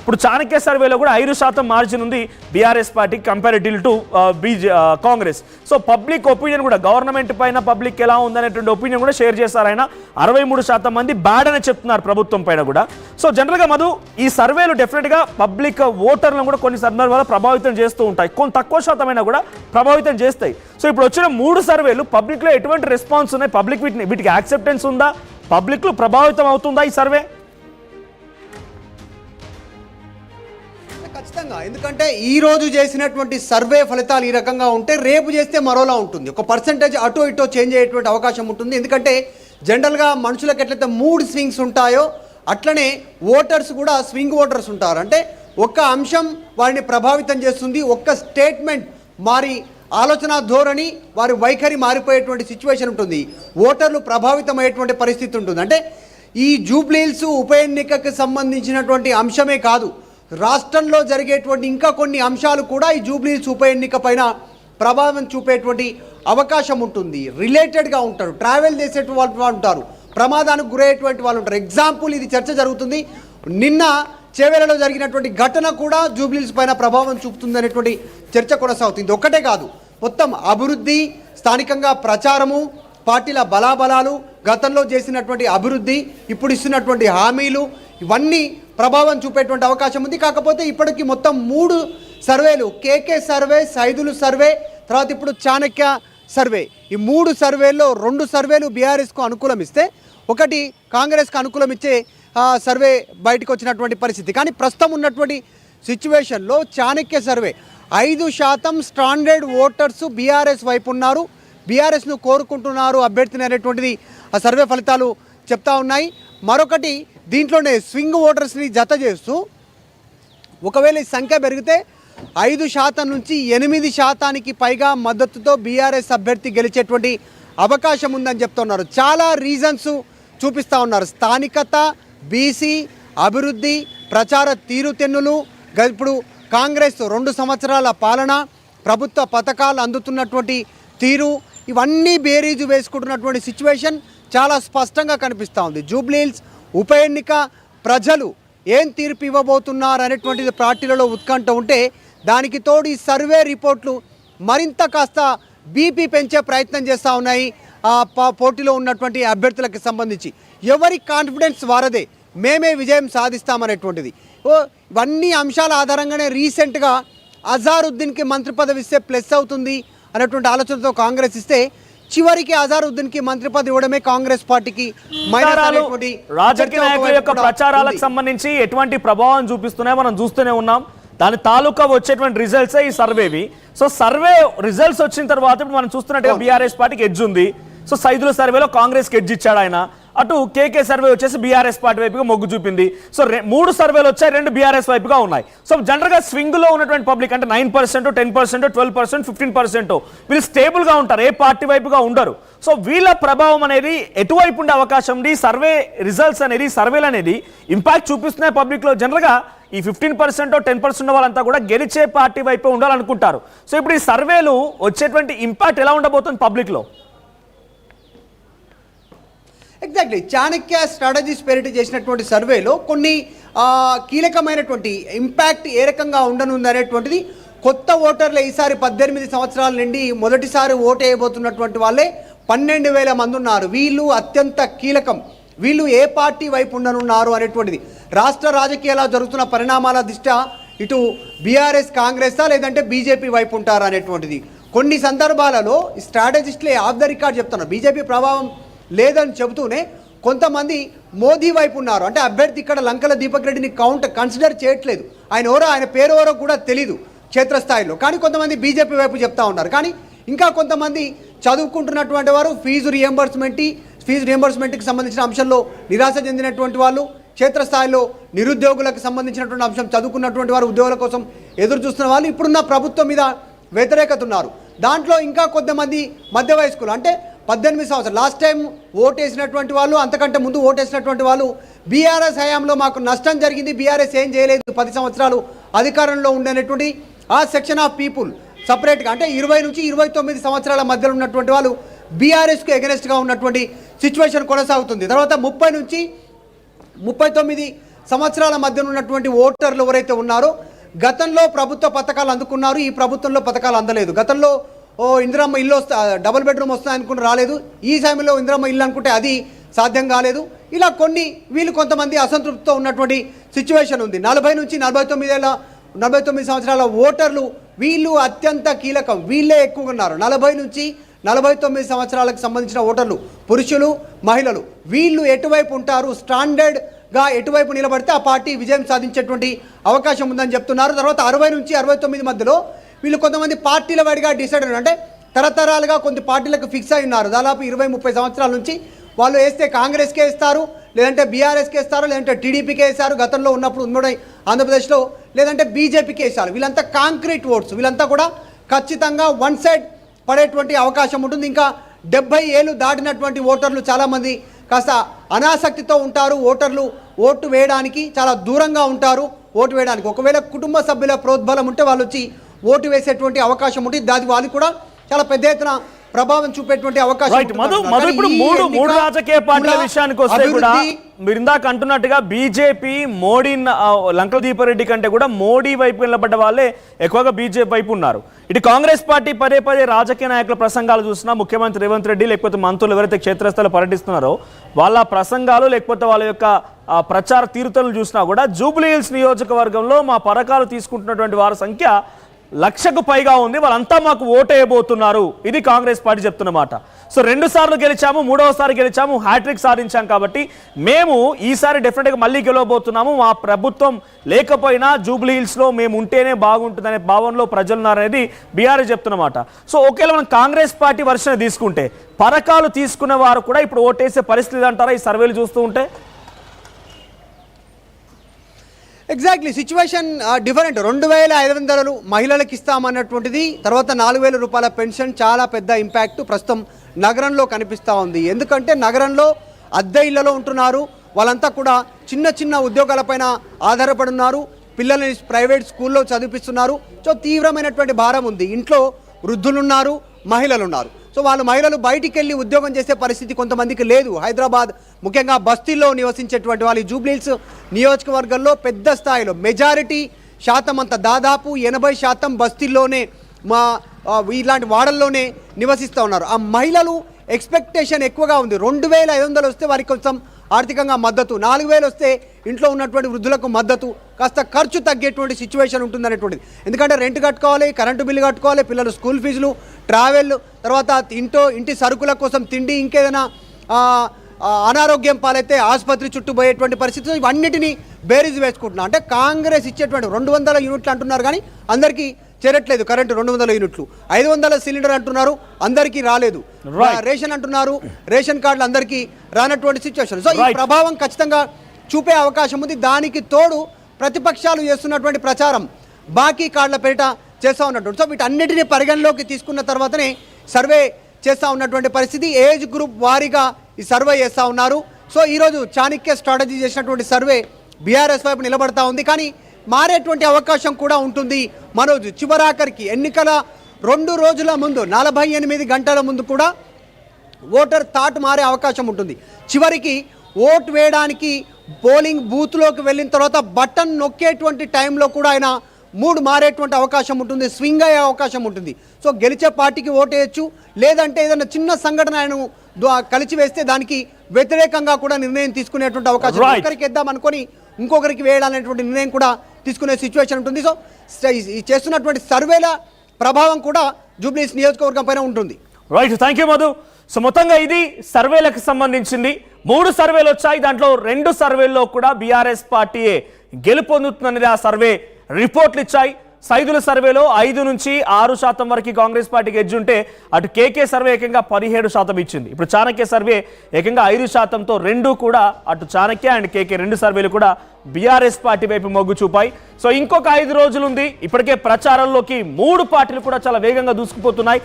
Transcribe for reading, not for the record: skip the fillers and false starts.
ఇప్పుడు చాణక్య సర్వేలో కూడా 5% మార్జిన్ ఉంది బీఆర్ఎస్ పార్టీకి comparative to Congress. So public opinion కూడా గవర్నమెంట్ పైన పబ్లిక్ ఎలా ఉందనేటువంటి ఒపీనియన్ కూడా షేర్ చేశారు ఆయన. 63% మంది బ్యాడ్ అని చెప్తున్నారు ప్రభుత్వం పైన కూడా. సో జనరల్గా మధు, ఈ సర్వేలు డెఫినెట్గా పబ్లిక్ ఓటర్లను కూడా కొన్ని సందర్భాల్లో ప్రభావితం చేస్తూ ఉంటాయి, కొన్ని తక్కువ శాతమైనా కూడా ప్రభావితం చేస్తాయి. సో ఇప్పుడు వచ్చిన 3 సర్వేలు పబ్లిక్లో ఎటువంటి రెస్పాన్స్ ఉన్నాయి, పబ్లిక్ వీటికి యాక్సెప్టెన్స్ ఉందా, పబ్లిక్లో ప్రభావితం అవుతుందా ఈ సర్వే? ఖచ్చితంగా, ఎందుకంటే ఈ రోజు చేసినటువంటి సర్వే ఫలితాలు ఈ రకంగా ఉంటే రేపు చేస్తే మరోలా ఉంటుంది. ఒక పర్సెంటేజ్ అటో ఇటో చేంజ్ అయ్యేటువంటి అవకాశం ఉంటుంది. ఎందుకంటే జనరల్గా మనుషులకు ఎట్లయితే మూడ్ స్వింగ్స్ ఉంటాయో అట్లనే ఓటర్స్ కూడా స్వింగ్ ఓటర్స్ ఉంటారు. అంటే ఒక్క అంశం వారిని ప్రభావితం చేస్తుంది, ఒక్క స్టేట్మెంట్ మారి ఆలోచన ధోరణి వారి వైఖరి మారిపోయేటువంటి సిచ్యువేషన్ ఉంటుంది, ఓటర్లు ప్రభావితం అయ్యేటువంటి పరిస్థితి ఉంటుంది. అంటే ఈ జూబ్లీహిల్స్ ఉప ఎన్నికకు సంబంధించినటువంటి అంశమే కాదు, రాష్ట్రంలో జరిగేటువంటి ఇంకా కొన్ని అంశాలు కూడా ఈ జూబ్లీహిల్స్ ఉప ఎన్నిక పైన ప్రభావం చూపేటువంటి అవకాశం ఉంటుంది. రిలేటెడ్గా ఉంటారు, ట్రావెల్ చేసేటువంటి వాళ్ళు ఉంటారు, ప్రమాదానికి గురయ్యేటువంటి వాళ్ళు ఉంటారు. ఎగ్జాంపుల్, ఇది చర్చ జరుగుతుంది, నిన్న చేవేలలో జరిగినటువంటి ఘటన కూడా జూబ్లీహిల్స్ పైన ప్రభావం చూపుతుంది అనేటువంటి చర్చ కొనసాగుతుంది. ఒక్కటే కాదు, మొత్తం అభివృద్ధి, స్థానికంగా ప్రచారము, పార్టీల బలాబలాలు, గతంలో చేసినటువంటి అభివృద్ధి, ఇప్పుడు ఇస్తున్నటువంటి హామీలు, ఇవన్నీ ప్రభావం చూపేటువంటి అవకాశం ఉంది. కాకపోతే ఇప్పటికి మొత్తం 3 సర్వేలు, కేకే సర్వే, సైదులు సర్వే, తర్వాత ఇప్పుడు చాణక్య సర్వే, ఈ 3 సర్వేల్లో 2 సర్వేలు బీఆర్ఎస్కు అనుకూలం ఇస్తే ఒకటి కాంగ్రెస్కు అనుకూలం ఇచ్చే సర్వే బయటకు వచ్చినటువంటి పరిస్థితి. కానీ ప్రస్తుతం ఉన్నటువంటి సిచ్యువేషన్లో Chanakya survey 5% standard voters BRS వైపు ఉన్నారు, బీఆర్ఎస్ను కోరుకుంటున్నారు అభ్యర్థిని అనేటువంటిది ఆ సర్వే ఫలితాలు చెప్తా ఉన్నాయి. మరొకటి, దీంట్లోనే స్వింగ్ ఓటర్స్ని జత చేస్తూ ఒకవేళ ఈ సంఖ్య పెరిగితే 5% నుంచి 8% పైగా మద్దతుతో బీఆర్ఎస్ అభ్యర్థి గెలిచేటువంటి అవకాశం ఉందని చెప్తున్నారు. చాలా రీజన్స్ చూపిస్తూ ఉన్నారు, స్థానికత, బీసీ, అభివృద్ధి, ప్రచార తీరుతెన్నులు, ఇప్పుడు కాంగ్రెస్ 2 సంవత్సరాల పాలన, ప్రభుత్వ పథకాలు అందుతున్నటువంటి తీరు, ఇవన్నీ బేరీజు వేసుకుంటున్నటువంటి సిచ్యువేషన్ చాలా స్పష్టంగా కనిపిస్తూ ఉంది. జూబ్లీహిల్స్ ఉప ఎన్నిక ప్రజలు ఏం తీర్పు ఇవ్వబోతున్నారు అనేటువంటిది పార్టీలలో ఉత్కంఠ ఉంటే, దానికి తోడు ఈ సర్వే రిపోర్ట్లు మరింత కాస్త బీపీ పెంచే ప్రయత్నం చేస్తూ ఉన్నాయి పోటీలో ఉన్నటువంటి అభ్యర్థులకు సంబంధించి. ఎవరి కాన్ఫిడెన్స్ వారదే, మేమే విజయం సాధిస్తామనేటువంటిది. ఇవన్నీ అంశాల ఆధారంగానే రీసెంట్గా అజారుద్దీన్కి మంత్రి పదవి ఇస్తే ప్లస్ అవుతుంది అనేటువంటి ఆలోచనతో కాంగ్రెస్ ఇస్తే, చివరికి అజారుద్దీన్కి మంత్రి పదవి ఇవ్వడమే కాంగ్రెస్ పార్టీకి రాజకీయ నాయకుల యొక్క ప్రచారాలకు సంబంధించి ఎటువంటి ప్రభావం చూపిస్తున్నాయో మనం చూస్తూనే ఉన్నాం. దాని తాలూకా వచ్చేటువంటి రిజల్ట్సే ఈ సర్వేవి. సో సర్వే రిజల్ట్స్ వచ్చిన తర్వాత ఇప్పుడు మనం చూస్తున్నట్టుగా బీఆర్ఎస్ పార్టీకి ఎడ్జ్ ఉంది. సో సైదుల సర్వేలో కాంగ్రెస్కి ఎడ్జ్ ఇచ్చాడు ఆయన, అటు కేకే సర్వే వచ్చేసి బీఆర్ఎస్ పార్టీ వైపుగా మొగ్గు చూపింది. సో 3 సర్వేలు వచ్చాయి, 2 బీఆర్ఎస్ వైపుగా ఉన్నాయి. సో జనరల్గా స్వింగ్లో ఉన్నటువంటి పబ్లిక్ అంటే 9%, 10%, 12%, 15% వీళ్ళు స్టేబుల్గా ఉంటారు, ఏ పార్టీ వైపుగా ఉండరు. సో వీళ్ళ ప్రభావం అనేది ఎటువైపు ఉండే అవకాశం ఉంది, సర్వే రిజల్ట్స్ అనేది, సర్వేలు అనేది ఇంపాక్ట్ చూపిస్తున్నాయి పబ్లిక్లో. జనరల్గా ఈ 15%, 10% వాళ్ళంతా కూడా గెలిచే పార్టీ వైపు ఉండాలనుకుంటారు. సో ఇప్పుడు ఈ సర్వేలు వచ్చేటువంటి ఇంపాక్ట్ ఎలా ఉండబోతుంది పబ్లిక్లో? ఎగ్జాక్ట్లీ, చాణక్య స్ట్రాటజీస్ పేరిట చేసినటువంటి సర్వేలో కొన్ని కీలకమైనటువంటి ఇంపాక్ట్ ఏ రకంగా ఉండనుంది అనేటువంటిది, కొత్త ఓటర్లు ఈసారి 18 సంవత్సరాల నుండి మొదటిసారి ఓటు వేయబోతున్నటువంటి వాళ్ళే 12,000 మంది ఉన్నారు. వీళ్ళు అత్యంత కీలకం, వీళ్ళు ఏ పార్టీ వైపు ఉండనున్నారు అనేటువంటిది. రాష్ట్ర రాజకీయాల్లో జరుగుతున్న పరిణామాల దృష్ట్యా ఇటు బీఆర్ఎస్ కాంగ్రెసా లేదంటే బీజేపీ వైపు ఉంటారా అనేటువంటిది. కొన్ని సందర్భాలలో స్ట్రాటజిస్టులే ఆఫ్ ద రికార్డ్ చెప్తున్నారు, బీజేపీ ప్రభావం లేదని చెబుతూనే కొంతమంది మోదీ వైపు ఉన్నారు. అంటే అభ్యర్థి ఇక్కడ లంకల దీపక్ రెడ్డిని కన్సిడర్ చేయట్లేదు, ఆయన ఎవరో, ఆయన పేరు ఎవరో కూడా తెలీదు క్షేత్రస్థాయిలో. కానీ కొంతమంది బీజేపీ వైపు చెప్తా ఉన్నారు. కానీ ఇంకా కొంతమంది చదువుకుంటున్నటువంటి వారు ఫీజు రియంబర్స్మెంట్కి సంబంధించిన అంశంలో నిరాశ చెందినటువంటి వాళ్ళు, క్షేత్రస్థాయిలో నిరుద్యోగులకు సంబంధించినటువంటి అంశం, చదువుకున్నటువంటి వారు ఉద్యోగుల కోసం ఎదురు చూస్తున్న వాళ్ళు ఇప్పుడున్న ప్రభుత్వం మీద వ్యతిరేకత ఉన్నారు. దాంట్లో ఇంకా కొంతమంది మధ్య వయస్కులు, అంటే 18 సంవత్సరాలు లాస్ట్ టైం ఓటేసినటువంటి వాళ్ళు, అంతకంటే ముందు ఓటేసినటువంటి వాళ్ళు, బీఆర్ఎస్ హయాంలో మాకు నష్టం జరిగింది, బీఆర్ఎస్ ఏం చేయలేదు, 10 సంవత్సరాలు అధికారంలో ఉండేటువంటి ఆ సెక్షన్ ఆఫ్ పీపుల్ సపరేట్గా, అంటే 20 నుంచి 29 సంవత్సరాల మధ్యలో ఉన్నటువంటి వాళ్ళు బీఆర్ఎస్కు ఎగనెస్ట్గా ఉన్నటువంటి సిచ్యువేషన్ కొనసాగుతుంది. తర్వాత 30 నుంచి 39 సంవత్సరాల మధ్యన ఉన్నటువంటి ఓటర్లు ఎవరైతే ఉన్నారో గతంలో ప్రభుత్వ పథకాలు అందుకున్నారు, ఈ ప్రభుత్వంలో పథకాలు అందలేదు. గతంలో ఇందిరమ్మ ఇల్లు డబుల్ బెడ్రూమ్ వస్తాయి అనుకుంటే రాలేదు, ఈ సమయంలో ఇందిరమ్మ ఇల్లు అనుకుంటే అది సాధ్యం కాలేదు. ఇలా వీళ్ళు కొంతమంది అసంతృప్తితో ఉన్నటువంటి సిచ్యువేషన్ ఉంది. 40 నుంచి 49 సంవత్సరాల ఓటర్లు వీళ్ళు అత్యంత కీలకం, వీళ్ళే ఎక్కువగా ఉన్నారు. 40 నుంచి 49 సంవత్సరాలకు సంబంధించిన ఓటర్లు పురుషులు మహిళలు వీళ్ళు ఎటువైపు ఉంటారు, స్టాండర్డ్గా ఎటువైపు నిలబడితే ఆ పార్టీ విజయం సాధించేటువంటి అవకాశం ఉందని చెప్తున్నారు. తర్వాత 60 నుంచి 69 మధ్యలో వీళ్ళు కొంతమంది పార్టీల వాడిగా డిసైడ్ అయినారు. అంటే తరతరాలుగా కొన్ని పార్టీలకు ఫిక్స్ అయి ఉన్నారు. దాదాపు 20-30 సంవత్సరాల నుంచి వాళ్ళు వేస్తే కాంగ్రెస్కే ఇస్తారు, లేదంటే బీఆర్ఎస్కే ఇస్తారు, లేదంటే టీడీపీకే వేస్తారు గతంలో ఉన్నప్పుడు ఉమ్మడి ఆంధ్రప్రదేశ్లో, లేదంటే బీజేపీకే వేస్తారు. వీళ్ళంతా కాంక్రీట్ ఓట్స్, వీళ్ళంతా కూడా ఖచ్చితంగా వన్ సైడ్ పడేటువంటి అవకాశం ఉంటుంది. ఇంకా 70 ఏళ్ళు దాటినటువంటి ఓటర్లు చాలామంది కాస్త అనాసక్తితో ఉంటారు. ఓటు వేయడానికి చాలా దూరంగా ఉంటారు. ఓటు వేయడానికి ఒకవేళ కుటుంబ సభ్యుల ప్రోద్బలం ఉంటే వాళ్ళు వచ్చి ఓటు వేసేటువంటి అవకాశం ఉంటుంది. దాని వాళ్ళు కూడా చాలా పెద్ద ఎత్తున ప్రభావం చూపేటువంటి అవకాశం. ఇప్పుడు మూడు రాజకీయ పార్టీల విషయానికి వస్తే కూడా మీరు ఇందాక అంటున్నట్టుగా బీజేపీ మోడీ లంకల దీపారెడ్డి కంటే కూడా మోడీ వైపు నిలబడ్డ వాళ్ళే ఎక్కువగా బీజేపీ వైపు ఉన్నారు. ఇటు కాంగ్రెస్ పార్టీ పదే రాజకీయ నాయకుల ప్రసంగాలు చూసినా ముఖ్యమంత్రి రేవంత్ రెడ్డి లేకపోతే మంత్రులు ఎవరైతే క్షేత్రస్థాయిలో పర్యటిస్తున్నారో వాళ్ళ ప్రసంగాలు లేకపోతే వాళ్ళ యొక్క ప్రచార తీరుతలను చూసినా కూడా జూబ్లీ హిల్స్ నియోజకవర్గంలో మా పథకాలు తీసుకుంటున్నటువంటి వారి సంఖ్య 1,00,000కు పైగా ఉంది, వాళ్ళంతా మాకు ఓటేయబోతున్నారు. ఇది కాంగ్రెస్ పార్టీ చెప్తున్నమాట. సో 2 సార్లు గెలిచాము, 3వసారి గెలిచాము, హ్యాట్రిక్ సాధించాం కాబట్టి మేము ఈసారి డెఫినెట్గా మళ్ళీ గెలవబోతున్నాము. మా ప్రభుత్వం లేకపోయినా జూబ్లీ హిల్స్లో మేము ఉంటేనే బాగుంటుందనే భావనలో ప్రజలు ఉన్నారనేది బీఆర్ఎస్ చెప్తున్నమాట. సో ఒకవేళ మనం కాంగ్రెస్ పార్టీ వర్షన్ తీసుకుంటే పథకాలు తీసుకున్న వారు కూడా ఇప్పుడు ఓటేసే పరిస్థితి అంటారా ఈ సర్వేలు చూస్తూ ఉంటే? Exactly situation different. 2,500 మహిళలకు ఇస్తామన్నటువంటిది, తర్వాత 4,000 రూపాయల పెన్షన్ చాలా పెద్ద ఇంపాక్ట్ ప్రస్తుతం నగరంలో కనిపిస్తూ ఉంది. ఎందుకంటే నగరంలో అద్దె ఇళ్లలో ఉంటున్నారు, వాళ్ళంతా కూడా చిన్న ఉద్యోగాలపైన ఆధారపడి ఉన్నారు, పిల్లల్ని ప్రైవేట్ స్కూల్లో చదివిస్తున్నారు. సో తీవ్రమైనటువంటి భారం ఉంది. ఇంట్లో వృద్ధులున్నారు, మహిళలు ఉన్నారు. సో మహిళలు బయటికి వెళ్ళి ఉద్యోగం చేసే పరిస్థితి కొంతమందికి లేదు. హైదరాబాద్ ముఖ్యంగా బస్తీల్లో నివసించేటువంటి వాళ్ళు జూబ్లీ హిల్స్ నియోజకవర్గంలో పెద్ద స్థాయిలో మెజారిటీ శాతం అంతా దాదాపు 80% బస్తీల్లోనే ఇలాంటి వాడల్లోనే నివసిస్తూ ఉన్నారు. ఆ మహిళలు ఎక్స్పెక్టేషన్ ఎక్కువగా ఉంది. 2,500 వస్తే వారికి కొంచెం ఆర్థికంగా మద్దతు, 4,000 వస్తే ఇంట్లో ఉన్నటువంటి వృద్ధులకు మద్దతు, కాస్త ఖర్చు తగ్గేటువంటి సిచ్యువేషన్ ఉంటుందనేటువంటిది. ఎందుకంటే రెంట్ కట్టుకోవాలి, కరెంటు బిల్లు కట్టుకోవాలి, పిల్లలు స్కూల్ ఫీజులు, ట్రావెల్, తర్వాత ఇంటి సరుకుల కోసం తిండి, ఇంకేదైనా అనారోగ్యం పాలైతే ఆసుపత్రి చుట్టూ పోయేటువంటి పరిస్థితులు, ఇవన్నిటినీ బేరీజ్ వేసుకుంటున్నాం. అంటే కాంగ్రెస్ ఇచ్చేటువంటి 200 యూనిట్లు అంటున్నారు కానీ అందరికీ చేరట్లేదు. కరెంటు 200 యూనిట్లు, 500 సిలిండర్ అంటున్నారు, అందరికీ రాలేదు. రేషన్ అంటున్నారు, రేషన్ కార్డులు అందరికీ రానటువంటి సిచ్యువేషన్. సో ఈ ప్రభావం ఖచ్చితంగా చూపే అవకాశం ఉంది. దానికి తోడు ప్రతిపక్షాలు చేస్తున్నటువంటి ప్రచారం బాకీ కార్డుల పేరిట చేస్తూ ఉన్నటువంటి. సో వీటన్నిటిని పరిగణలోకి తీసుకున్న తర్వాతనే సర్వే చేస్తూ ఉన్నటువంటి పరిస్థితి. ఏజ్ గ్రూప్ వారీగా ఈ సర్వే చేస్తూ ఉన్నారు. సో ఈరోజు చాణక్య స్ట్రాటజీ చేసినటువంటి సర్వే బీఆర్ఎస్ వైపు నిలబడతా ఉంది. కానీ మారేటువంటి అవకాశం కూడా ఉంటుంది. మనోజ్, చివరాఖరికి ఎన్నికల 2 రోజుల ముందు 48 గంటల ముందు కూడా ఓటర్ థాట్ మారే అవకాశం ఉంటుంది. చివరికి ఓటు వేయడానికి పోలింగ్ బూత్లోకి వెళ్ళిన తర్వాత బటన్ నొక్కేటువంటి టైంలో కూడా ఆయన మూడు మారేటువంటి అవకాశం ఉంటుంది, స్వింగ్ అయ్యే అవకాశం ఉంటుంది. సో గెలిచే పార్టీకి ఓటేయచ్చు, లేదంటే ఏదైనా చిన్న సంఘటన ఆయన కలిసి వేస్తే దానికి వ్యతిరేకంగా కూడా నిర్ణయం తీసుకునేటువంటి అవకాశం, ఒకరికి వేద్దాం అనుకొని ఇంకొకరికి వేయాలనేటువంటి నిర్ణయం కూడా తీసుకునే సిచ్యువేషన్ ఉంటుంది. సో ఈ చేస్తున్నటువంటి సర్వేల ప్రభావం కూడా జూబ్లీ హిల్స్ నియోజకవర్గం పైన ఉంటుంది. Right, thank you Madhu. So మొత్తంగా ఇది సర్వేలకు సంబంధించింది. 3 సర్వేలు వచ్చాయి, దాంట్లో 2 సర్వేల్లో కూడా బీఆర్ఎస్ పార్టీయే గెలుపొందుతుందనేది ఆ సర్వే రిపోర్ట్లు ఇచ్చాయి. సైదుల సర్వేలో 5 నుంచి 6% వరకు కాంగ్రెస్ పార్టీకి ఎడ్జ్ ఉంటే అటు కేకే సర్వే ఏకంగా 17% ఇచ్చింది. ఇప్పుడు చాణక్య సర్వే ఏకంగా 5%తో 2 కూడా అటు చాణక్య అండ్ కేకే 2 సర్వేలు కూడా బీఆర్ఎస్ పార్టీ వైపు మొగ్గు చూపాయి. సో ఇంకొక 5 రోజులు ఉంది. ఇప్పటికే ప్రచారంలోకి 3 పార్టీలు కూడా చాలా వేగంగా దూసుకుపోతున్నాయి.